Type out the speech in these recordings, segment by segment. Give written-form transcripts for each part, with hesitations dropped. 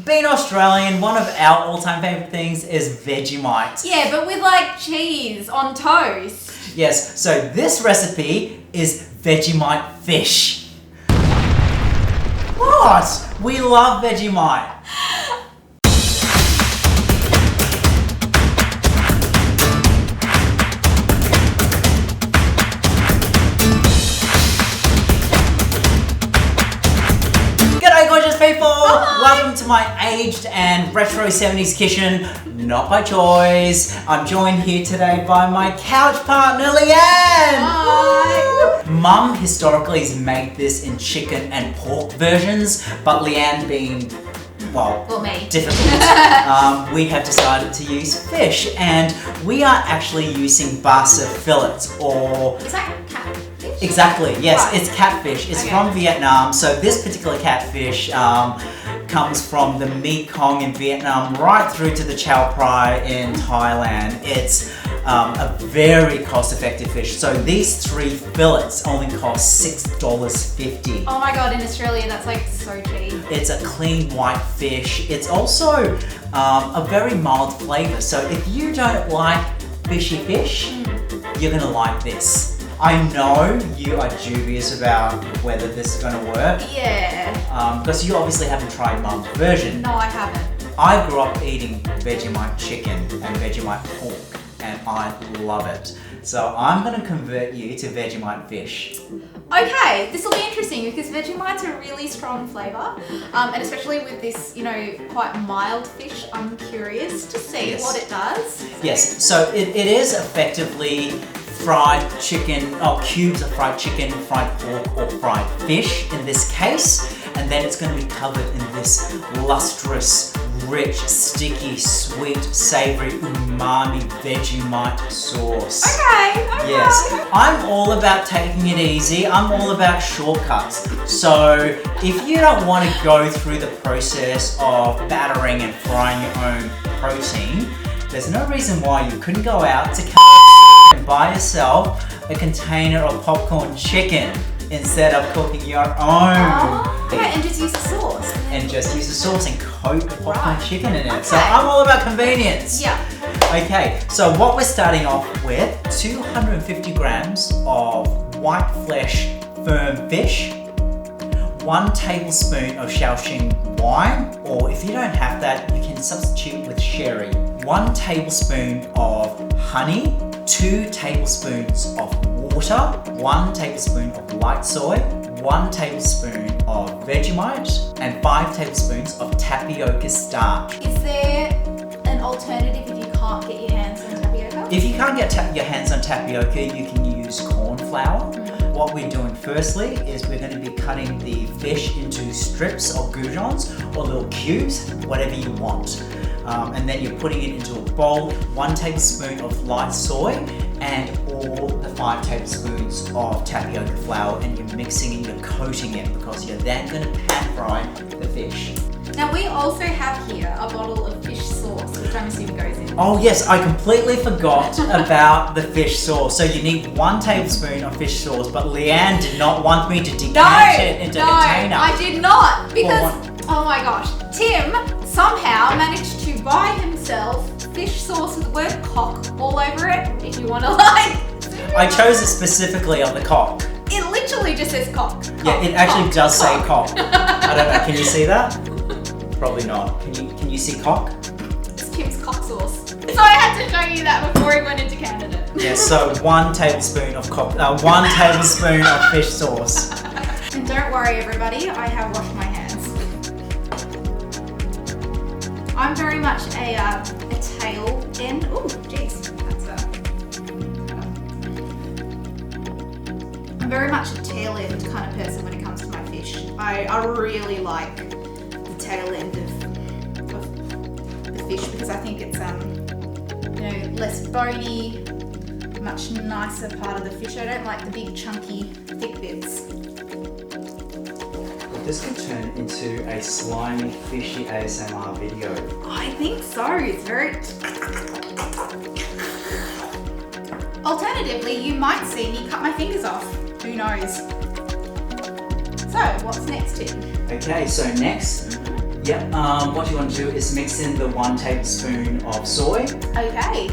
Being Australian, one of our all-time favourite things is Vegemite. Yeah, but with like cheese on toast. Yes, so this recipe is Vegemite Fish. What? We love Vegemite. G'day gorgeous people! Hi. Welcome to my aged and retro 70s kitchen, not by choice. I'm joined here today by my couch partner Leanne! Hi! Mum historically has made this in chicken and pork versions, but Leanne being, well, me. difficult, we have decided to use fish, and we are actually using basa fillets, or... Is that catfish? Exactly, yes, Right. it's catfish. It's Okay. from Vietnam, so this particular catfish comes from the Mekong in Vietnam right through to the Chao Phraya in Thailand. It's a very cost-effective fish. So these 3 fillets only cost $6.50. Oh my god, in Australia that's like so cheap. It's a clean white fish. It's also a very mild flavour. So if you don't like fishy fish, you're gonna like this. I know you are dubious about whether this is gonna work, Yeah. because you obviously haven't tried Mum's version. No, I haven't. I grew up eating Vegemite chicken and Vegemite pork, and I love it. So I'm gonna convert you to Vegemite fish. Okay, this will be interesting because Vegemite's a really strong flavour, and especially with this, quite mild fish, I'm curious to see Yes. what it does. Yes, so it is effectively fried chicken, or cubes of fried chicken, fried pork, or fried fish in this case, and then it's going to be covered in this lustrous, rich, sticky, sweet, savoury, umami Vegemite sauce. Okay. Yes, I'm all about taking it easy. I'm all about shortcuts. So if you don't want to go through the process of battering and frying your own protein, there's no reason why you couldn't go out to and buy yourself a container of popcorn chicken instead of cooking your own. Oh, okay, and just use the sauce. And just use the sauce and coat the popcorn Right. chicken in it. So Okay. I'm all about convenience. Yeah. Okay, so what we're starting off with, 250 grams of white flesh firm fish, 1 tablespoon of Shaoxing wine, or if you don't have that, you can substitute with sherry, 1 tablespoon of honey, 2 tablespoons of water, 1 tablespoon of light soy, 1 tablespoon of Vegemite, and 5 tablespoons of tapioca starch. Is there an alternative if you can't get your hands on tapioca? If you can't get your hands on tapioca, you can use corn flour. What we're doing firstly is we're going to be cutting the fish into strips or goujons or little cubes, whatever you want. And then you're putting it into a bowl, 1 tablespoon of light soy and all the 5 tablespoons of tapioca flour, and you're mixing it, you're coating it, because you're then going to pan fry the fish. Now we also have here a bottle of fish sauce, which I'm assuming goes in. Oh yes, I completely forgot about the fish sauce. So you need 1 tablespoon of fish sauce, but Leanne did not want me to decant it into a container. I did not, because, Well, oh my gosh, Tim somehow managed to buy himself fish sauce with the word cock all over it, if you want to I chose it specifically on the cock. It literally just says cock. Yeah, it actually does say cock. I don't know, can you see that? Probably not. Can you see cock? It's Tim's cock sauce. So I had to show you that before he went into Canada. Yeah, so 1 tablespoon of 1 tablespoon of fish sauce. And don't worry everybody, I have washed my hands. I'm very much a tail end. Oh, jeez, I'm very much a tail end kind of person when it comes to my fish. I really like the tail end of the fish because I think it's less bony, much nicer part of the fish. I don't like the big chunky thick bits. This could turn into a slimy, fishy ASMR video. I think so. It's very... Alternatively, you might see me cut my fingers off. Who knows? So, what's next, Tim? Okay, so next, Yep, what you want to do is mix in the 1 tablespoon of soy. Okay.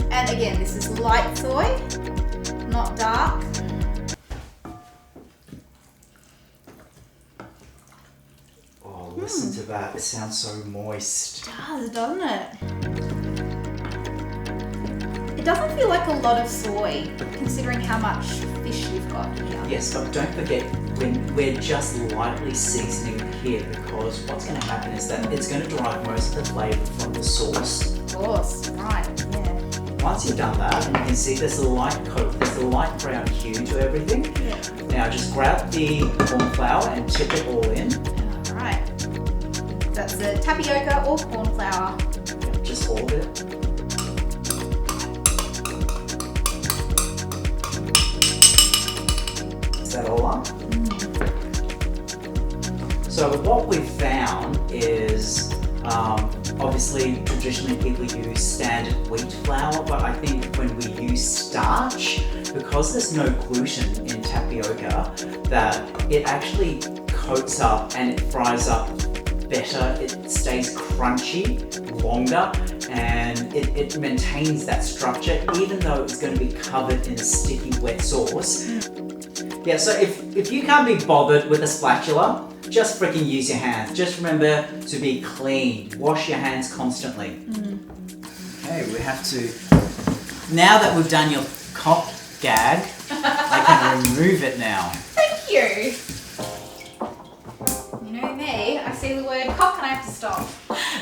And again, this is light soy, not dark. Oh, listen to that. It sounds so moist. It does, doesn't it? It doesn't feel like a lot of soy, considering how much fish you've got here. Yes, but don't forget, we're just lightly seasoning here because what's going to happen is that it's going to derive most of the flavour from the sauce. Of course, right, yeah. Once you've done that, and you can see there's a light coat, there's a light brown hue to everything. Yeah. Now just grab the corn flour and tip it all in. Alright. That's the tapioca or corn flour. Just all of it. That all up. So what we've found is obviously traditionally people use standard wheat flour, but I think when we use starch, because there's no gluten in tapioca, that it actually coats up and it fries up better, it stays crunchy longer, and it maintains that structure even though it's going to be covered in a sticky wet sauce. Yeah, so if you can't be bothered with a spatula, just freaking use your hands. Just remember to be clean. Wash your hands constantly. Okay, we have to... Now that we've done your cock gag, I can remove it now. Thank you. You know me, I see the word cock and I have to stop.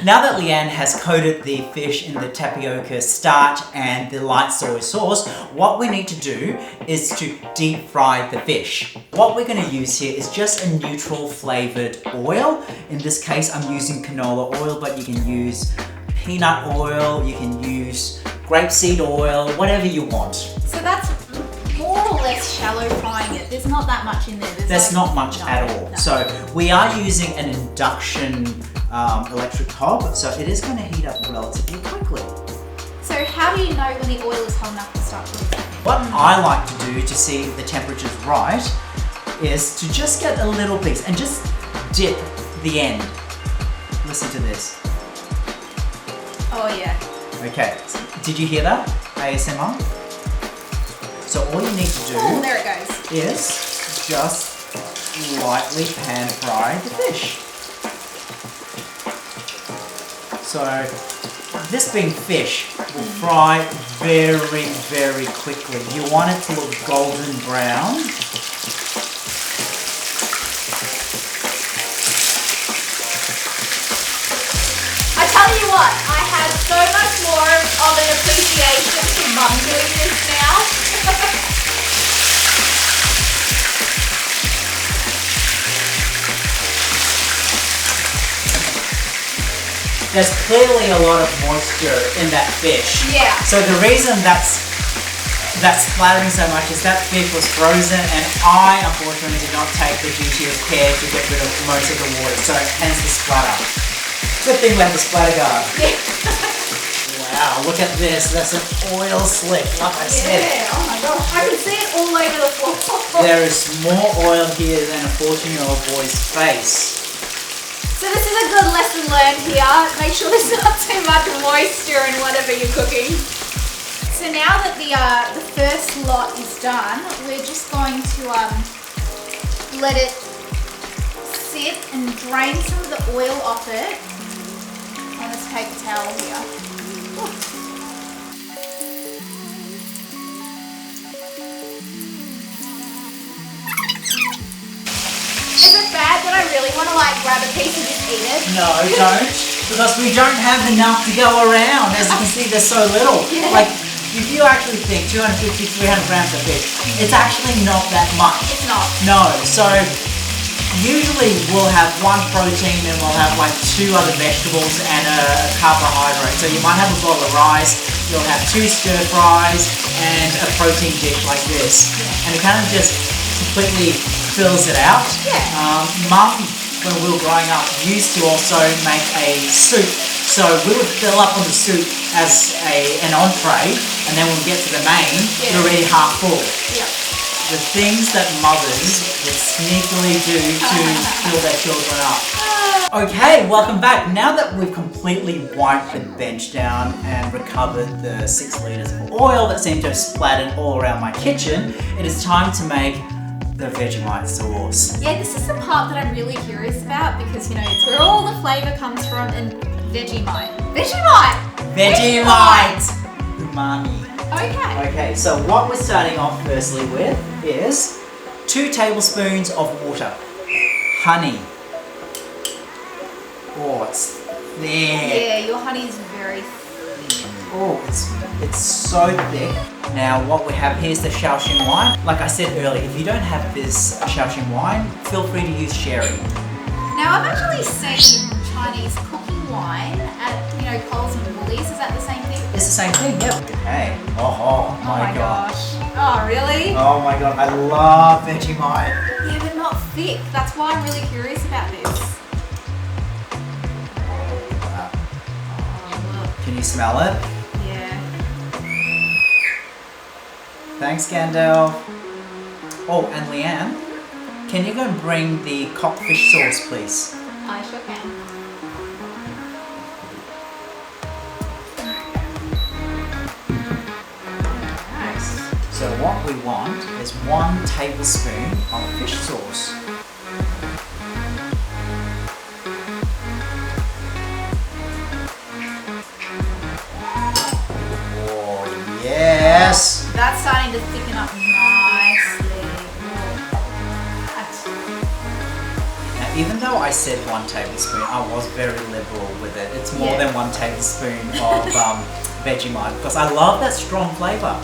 Now that Leanne has coated the fish in the tapioca starch and the light soy sauce, what we need to do is to deep fry the fish. What we're going to use here is just a neutral flavoured oil. In this case, I'm using canola oil, but you can use peanut oil, you can use grapeseed oil, whatever you want. So that's more or less shallow frying it. There's not that much in there. There's not much at all. No. So we are using an induction electric hob, so it is going to heat up relatively quickly. So how do you know when the oil is hot enough to start cooking? What I like to do to see if the temperature's right is to just get a little piece and just dip the end. Listen to this. Oh yeah. Okay, did you hear that? ASMR? So all you need to do Oh, there it goes. is just lightly pan fry the fish. So this being fish will fry very, very quickly. You want it to look golden brown. I tell you what, I have so much more of an appreciation for Mum doing this now. There's clearly a lot of moisture in that fish. Yeah. So the reason that's splattering so much is that fish was frozen, and I unfortunately did not take the duty of care to get rid of most of the water, so hence the splatter. Good thing we have the splatter guard. Yeah. Wow, look at this. That's an oil slick, like I said. Yeah, oh my gosh. I can see it all over the floor. There is more oil here than a 14-year-old boy's face. So this is a good lesson learned here. Make sure there's not too much moisture in whatever you're cooking. So now that the first lot is done, we're just going to let it sit and drain some of the oil off it on this paper towel here. Ooh. Is it bad that I really want to grab a piece and just eat it? No, don't. Because we don't have enough to go around. As you can see, there's so little. Yeah. Like, if you actually think 250, 300 grams of fish, it's actually not that much. It's not. No. So, usually we'll have one protein and we'll have 2 other vegetables and a carbohydrate. So you might have a bowl of rice, you'll have 2 stir fries and a protein dish like this. Yeah. And it kind of just completely fills it out. Yeah. Mum, when we were growing up, used to also make a soup. So we would fill up on the soup as an entree, and then when we get to the main, Yeah. we're already half full. Yeah. The things that mothers would sneakily do to fill their children up. Okay, welcome back. Now that we've completely wiped the bench down and recovered the 6 litres of oil that seemed to have splattered all around my kitchen, it is time to make the Vegemite sauce. Yeah, this is the part that I'm really curious about because, you know, it's where all the flavour comes from and Vegemite. Umami. Okay. Okay, so what we're starting off firstly with is 2 tablespoons of water, honey. Oh, it's thick. Yeah, your honey is very thick. Oh, it's so thick. Now what we have here is the Shaoxing wine. Like I said earlier, if you don't have this Shaoxing wine, feel free to use sherry. Now I've actually seen Chinese cooking wine at, you know, Coles and Woolies. Is that the same thing? It's the same thing, yep. Okay. Oh my gosh. Oh, really? Oh my god, I love Vegemite. Yeah, but not thick. That's why I'm really curious about this. Oh, Can you smell it? look. Yeah. Thanks, Gandalf. Oh, and Leanne, can you go and bring the codfish sauce, please? I sure can. Nice. So what we want is 1 tablespoon of fish sauce. Oh, yes! That's starting to thicken up nicely. Now, even though I said 1 tablespoon, I was very liberal with it. It's more than 1 tablespoon of Vegemite because I love that strong flavour.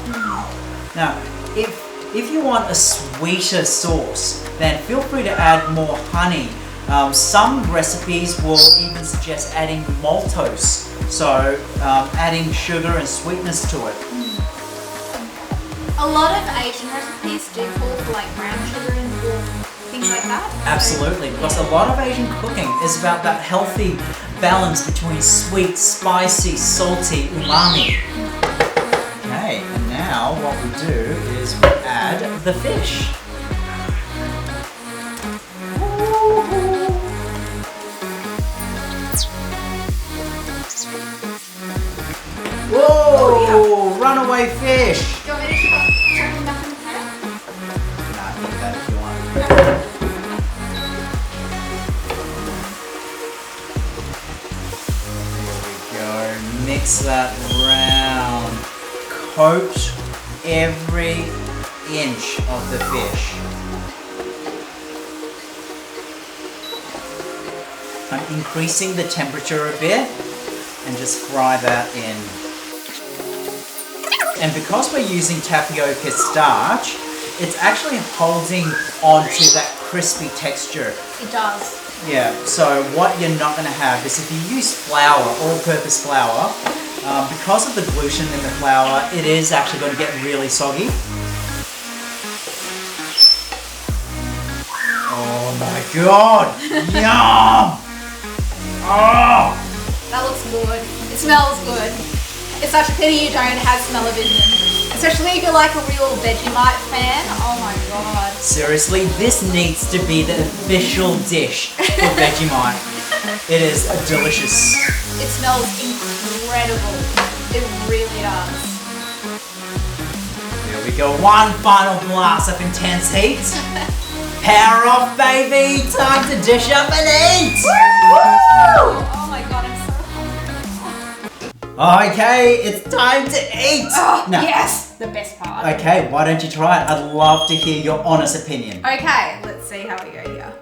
Now, if you want a sweeter sauce, then feel free to add more honey. Some recipes will even suggest adding maltose, so adding sugar and sweetness to it. A lot of Asian recipes do call for like brown sugar and things like that. Absolutely, because a lot of Asian cooking is about that healthy balance between sweet, spicy, salty, umami. Okay, and now what we do is we add the fish. Whoa! Runaway fish! Do you want me to chuck them back in the pan? Nah, eat that if you want. There we go. Mix that round. Coat every inch of the fish. I'm increasing the temperature a bit and just fry that in. And because we're using tapioca starch, it's actually holding onto that crispy texture. It does. Yeah, so what you're not going to have is if you use flour, all-purpose flour, because of the gluten in the flour, it is actually going to get really soggy. Oh my god! Yum! Oh! That looks good. It smells good. It's such a pity you don't have smell-o-vision. Especially if you're like a real Vegemite fan. Oh my god. Seriously, this needs to be the official dish for Vegemite. It is delicious. It smells incredible. It really does. Here we go, 1 final blast of intense heat. Power off, baby! Time to dish up and eat! Woo! Oh my god, I'm so hungry. Okay, it's time to eat! Oh, Now, yes! The best part. okay, why don't you try it? I'd love to hear your honest opinion. Okay, let's see how we go here.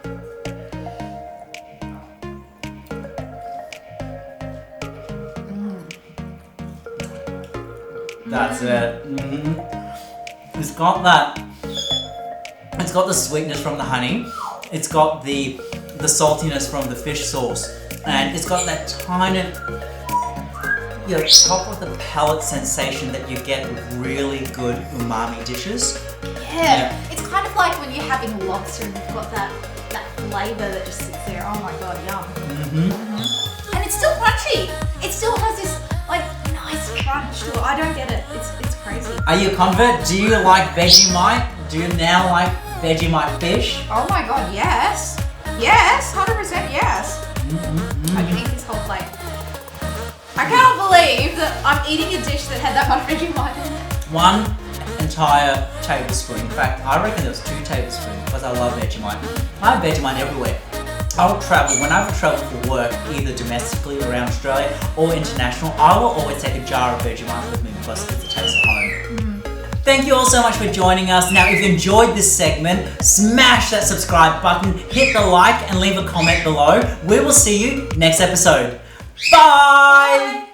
That's it. It's got that. It's got the sweetness from the honey. It's got the saltiness from the fish sauce, and it's got that kind of, you know, top of the palate sensation that you get with really good umami dishes. Yeah, it's kind of like when you're having lobster and you've got that flavour that just sits there. Oh my god, yum. And it's still crunchy. It still has this like nice crunch to it. I don't get it. It's crazy. Are you a convert? Do you like Vegemite? Do you now like Vegemite Fish? Oh my god, yes. Yes, 100% yes. I can eat this whole plate. I cannot believe that I'm eating a dish that had that much Vegemite in it. 1 entire tablespoon. In fact, I reckon there was 2 tablespoons because I love Vegemite. I have Vegemite everywhere. I'll travel, whenever I travel for work, either domestically around Australia or international, I will always take a jar of Vegemite with me because it's a taste of home. Thank you all so much for joining us. Now, if you enjoyed this segment, smash that subscribe button, hit the like and leave a comment below. We will see you next episode. Bye!